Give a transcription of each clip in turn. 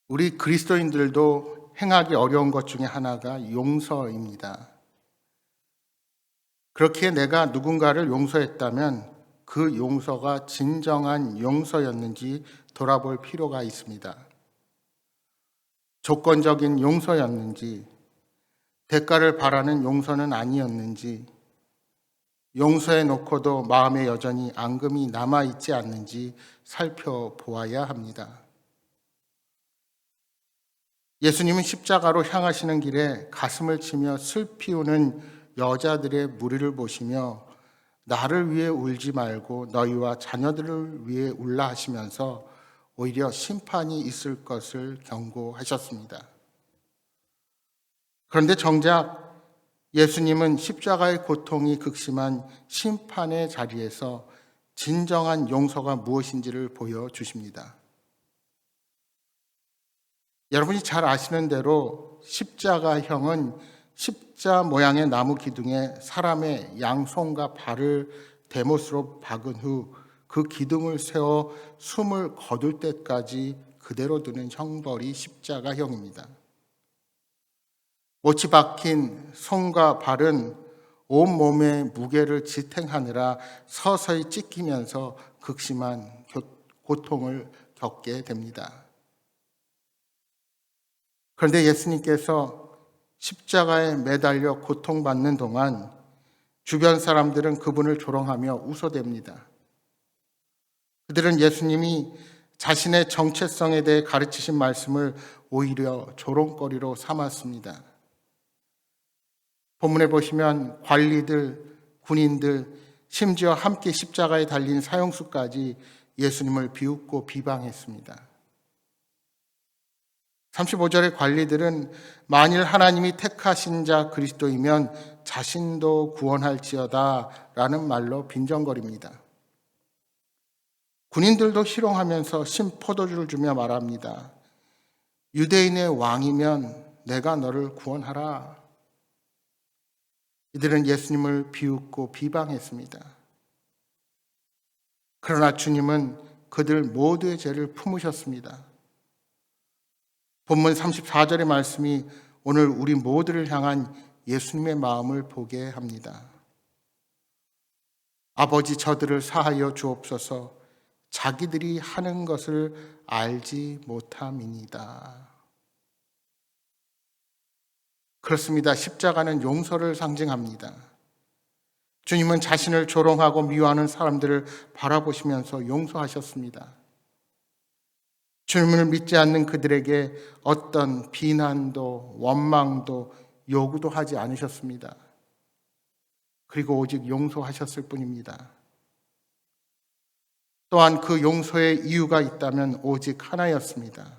우리 그리스도인들도 행하기 어려운 것 중에 하나가 용서입니다. 그렇기에 내가 누군가를 용서했다면 그 용서가 진정한 용서였는지 돌아볼 필요가 있습니다. 조건적인 용서였는지, 대가를 바라는 용서는 아니었는지, 용서해 놓고도 마음에 여전히 앙금이 남아있지 않는지 살펴보아야 합니다. 예수님은 십자가로 향하시는 길에 가슴을 치며 슬피 우는 여자들의 무리를 보시며 나를 위해 울지 말고 너희와 자녀들을 위해 울라 하시면서 오히려 심판이 있을 것을 경고하셨습니다. 그런데 정작 예수님은 십자가의 고통이 극심한 심판의 자리에서 진정한 용서가 무엇인지를 보여주십니다. 여러분이 잘 아시는 대로 십자가형은 십자 모양의 나무 기둥에 사람의 양손과 발을 대못으로 박은 후 그 기둥을 세워 숨을 거둘 때까지 그대로 두는 형벌이 십자가형입니다. 못이 박힌 손과 발은 온몸의 무게를 지탱하느라 서서히 찢기면서 극심한 고통을 겪게 됩니다. 그런데 예수님께서 십자가에 매달려 고통받는 동안 주변 사람들은 그분을 조롱하며 웃어댑니다. 그들은 예수님이 자신의 정체성에 대해 가르치신 말씀을 오히려 조롱거리로 삼았습니다. 본문에 보시면 관리들, 군인들, 심지어 함께 십자가에 달린 사형수까지 예수님을 비웃고 비방했습니다. 35절의 관리들은 만일 하나님이 택하신 자 그리스도이면 자신도 구원할지어다 라는 말로 빈정거립니다. 군인들도 희롱하면서 신포도주를 주며 말합니다. 유대인의 왕이면 내가 너를 구원하라. 이들은 예수님을 비웃고 비방했습니다. 그러나 주님은 그들 모두의 죄를 품으셨습니다. 본문 34절의 말씀이 오늘 우리 모두를 향한 예수님의 마음을 보게 합니다. 아버지 저들을 사하여 주옵소서. 자기들이 하는 것을 알지 못함이니이다. 그렇습니다. 십자가는 용서를 상징합니다. 주님은 자신을 조롱하고 미워하는 사람들을 바라보시면서 용서하셨습니다. 주님을 믿지 않는 그들에게 어떤 비난도 원망도 요구도 하지 않으셨습니다. 그리고 오직 용서하셨을 뿐입니다. 또한 그 용서의 이유가 있다면 오직 하나였습니다.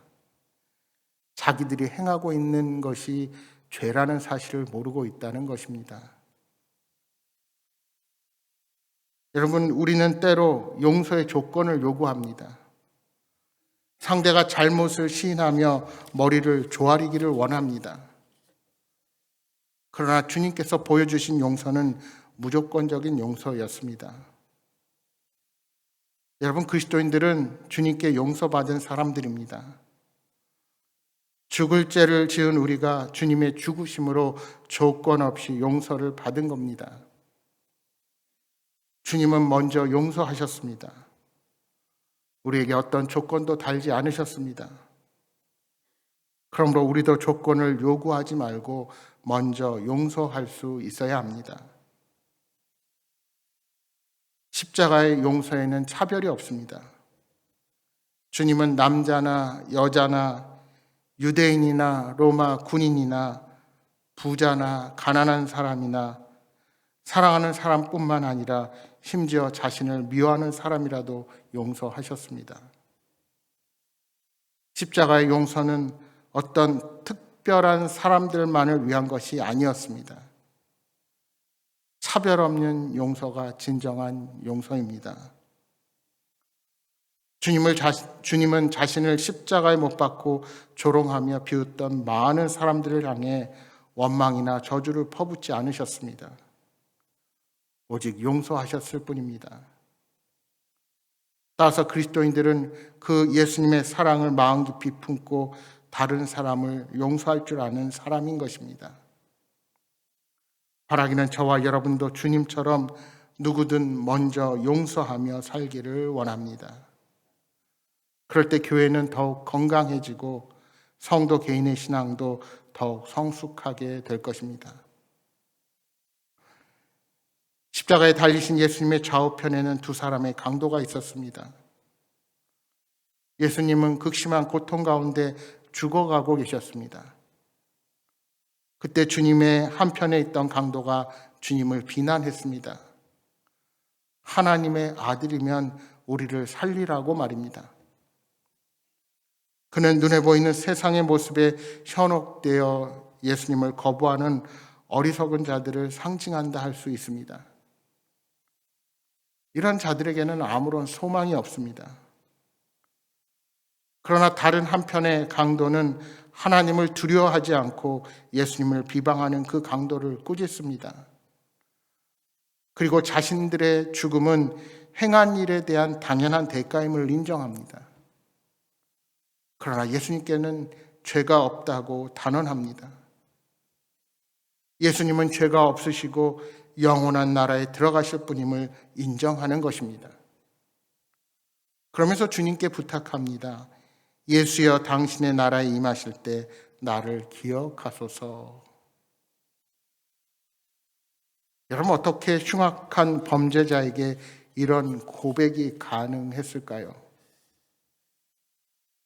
자기들이 행하고 있는 것이 죄라는 사실을 모르고 있다는 것입니다. 여러분, 우리는 때로 용서의 조건을 요구합니다. 상대가 잘못을 시인하며 머리를 조아리기를 원합니다. 그러나 주님께서 보여주신 용서는 무조건적인 용서였습니다. 여러분, 그리스도인들은 주님께 용서받은 사람들입니다. 죽을 죄를 지은 우리가 주님의 죽으심으로 조건 없이 용서를 받은 겁니다. 주님은 먼저 용서하셨습니다. 우리에게 어떤 조건도 달지 않으셨습니다. 그러므로 우리도 조건을 요구하지 말고 먼저 용서할 수 있어야 합니다. 십자가의 용서에는 차별이 없습니다. 주님은 남자나 여자나 유대인이나 로마 군인이나 부자나 가난한 사람이나 사랑하는 사람뿐만 아니라 심지어 자신을 미워하는 사람이라도 용서하셨습니다. 십자가의 용서는 어떤 특별한 사람들만을 위한 것이 아니었습니다. 차별 없는 용서가 진정한 용서입니다. 주님은 자신을 십자가에 못 박고 조롱하며 비웃던 많은 사람들을 향해 원망이나 저주를 퍼붓지 않으셨습니다. 오직 용서하셨을 뿐입니다. 따라서 그리스도인들은 그 예수님의 사랑을 마음 깊이 품고 다른 사람을 용서할 줄 아는 사람인 것입니다. 바라기는 저와 여러분도 주님처럼 누구든 먼저 용서하며 살기를 원합니다. 그럴 때 교회는 더욱 건강해지고 성도 개인의 신앙도 더욱 성숙하게 될 것입니다. 십자가에 달리신 예수님의 좌우편에는 두 사람의 강도가 있었습니다. 예수님은 극심한 고통 가운데 죽어가고 계셨습니다. 그때 주님의 한편에 있던 강도가 주님을 비난했습니다. 하나님의 아들이면 우리를 살리라고 말입니다. 그는 눈에 보이는 세상의 모습에 현혹되어 예수님을 거부하는 어리석은 자들을 상징한다 할 수 있습니다. 이런 자들에게는 아무런 소망이 없습니다. 그러나 다른 한편의 강도는 하나님을 두려워하지 않고 예수님을 비방하는 그 강도를 꾸짖습니다. 그리고 자신들의 죽음은 행한 일에 대한 당연한 대가임을 인정합니다. 그러나 예수님께는 죄가 없다고 단언합니다. 예수님은 죄가 없으시고 영원한 나라에 들어가실 분임을 인정하는 것입니다. 그러면서 주님께 부탁합니다. 예수여, 당신의 나라에 임하실 때 나를 기억하소서. 여러분, 어떻게 흉악한 범죄자에게 이런 고백이 가능했을까요?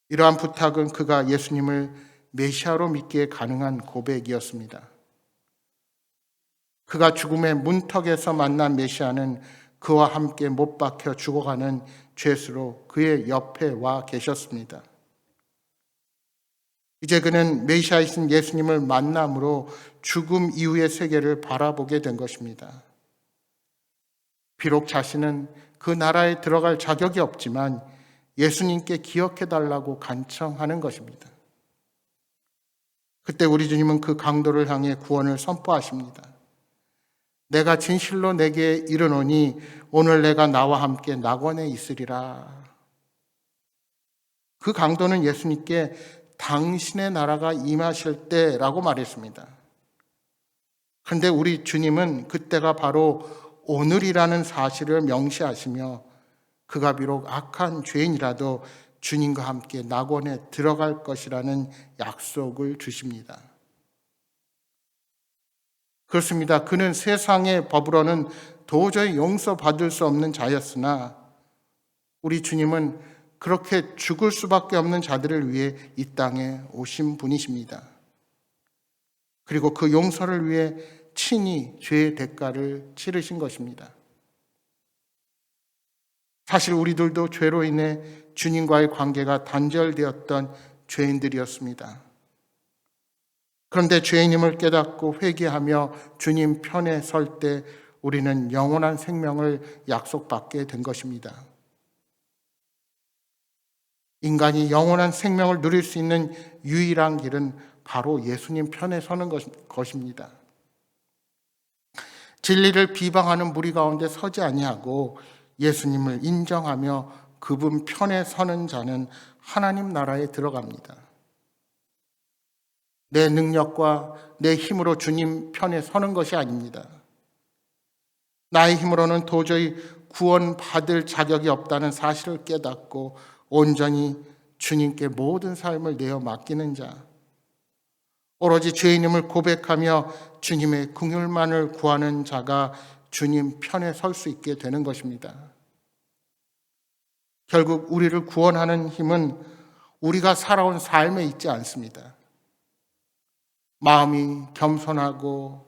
이러한 부탁은 그가 예수님을 메시아로 믿기에 가능한 고백이었습니다. 그가 죽음의 문턱에서 만난 메시아는 그와 함께 못 박혀 죽어가는 죄수로 그의 옆에 와 계셨습니다. 이제 그는 메시아이신 예수님을 만남으로 죽음 이후의 세계를 바라보게 된 것입니다. 비록 자신은 그 나라에 들어갈 자격이 없지만 예수님께 기억해달라고 간청하는 것입니다. 그때 우리 주님은 그 강도를 향해 구원을 선포하십니다. 내가 진실로 내게 이르노니 오늘 내가 나와 함께 낙원에 있으리라. 그 강도는 예수님께 당신의 나라가 임하실 때라고 말했습니다. 그런데 우리 주님은 그때가 바로 오늘이라는 사실을 명시하시며 그가 비록 악한 죄인이라도 주님과 함께 낙원에 들어갈 것이라는 약속을 주십니다. 그렇습니다. 그는 세상의 법으로는 도저히 용서받을 수 없는 자였으나 우리 주님은 그렇게 죽을 수밖에 없는 자들을 위해 이 땅에 오신 분이십니다. 그리고 그 용서를 위해 친히 죄의 대가를 치르신 것입니다. 사실 우리들도 죄로 인해 주님과의 관계가 단절되었던 죄인들이었습니다. 그런데 죄인임을 깨닫고 회개하며 주님 편에 설 때 우리는 영원한 생명을 약속받게 된 것입니다. 인간이 영원한 생명을 누릴 수 있는 유일한 길은 바로 예수님 편에 서는 것입니다. 진리를 비방하는 무리 가운데 서지 아니하고 예수님을 인정하며 그분 편에 서는 자는 하나님 나라에 들어갑니다. 내 능력과 내 힘으로 주님 편에 서는 것이 아닙니다. 나의 힘으로는 도저히 구원받을 자격이 없다는 사실을 깨닫고 온전히 주님께 모든 삶을 내어 맡기는 자, 오로지 죄인임을 고백하며 주님의 긍휼만을 구하는 자가 주님 편에 설 수 있게 되는 것입니다. 결국 우리를 구원하는 힘은 우리가 살아온 삶에 있지 않습니다. 마음이 겸손하고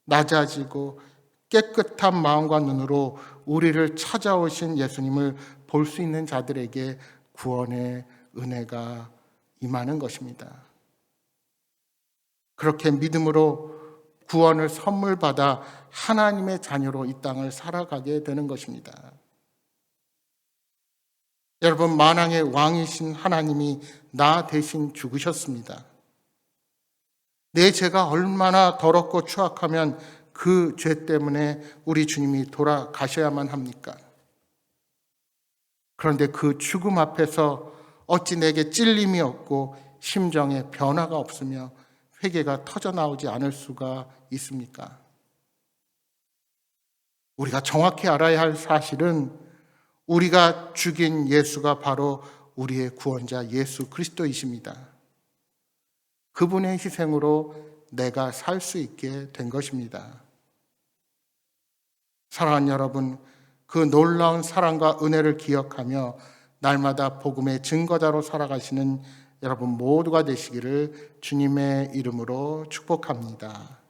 낮아지고 깨끗한 마음과 눈으로 우리를 찾아오신 예수님을 볼 수 있는 자들에게 구원의 은혜가 임하는 것입니다. 그렇게 믿음으로 구원을 선물 받아 하나님의 자녀로 이 땅을 살아가게 되는 것입니다. 여러분, 만왕의 왕이신 하나님이 나 대신 죽으셨습니다. 내 죄가 얼마나 더럽고 추악하면 그 죄 때문에 우리 주님이 돌아가셔야만 합니까? 그런데 그 죽음 앞에서 어찌 내게 찔림이 없고 심정에 변화가 없으며 회개가 터져나오지 않을 수가 있습니까? 우리가 정확히 알아야 할 사실은 우리가 죽인 예수가 바로 우리의 구원자 예수 그리스도이십니다. 그분의 희생으로 내가 살 수 있게 된 것입니다. 사랑하는 여러분, 그 놀라운 사랑과 은혜를 기억하며 날마다 복음의 증거자로 살아가시는 여러분 모두가 되시기를 주님의 이름으로 축복합니다.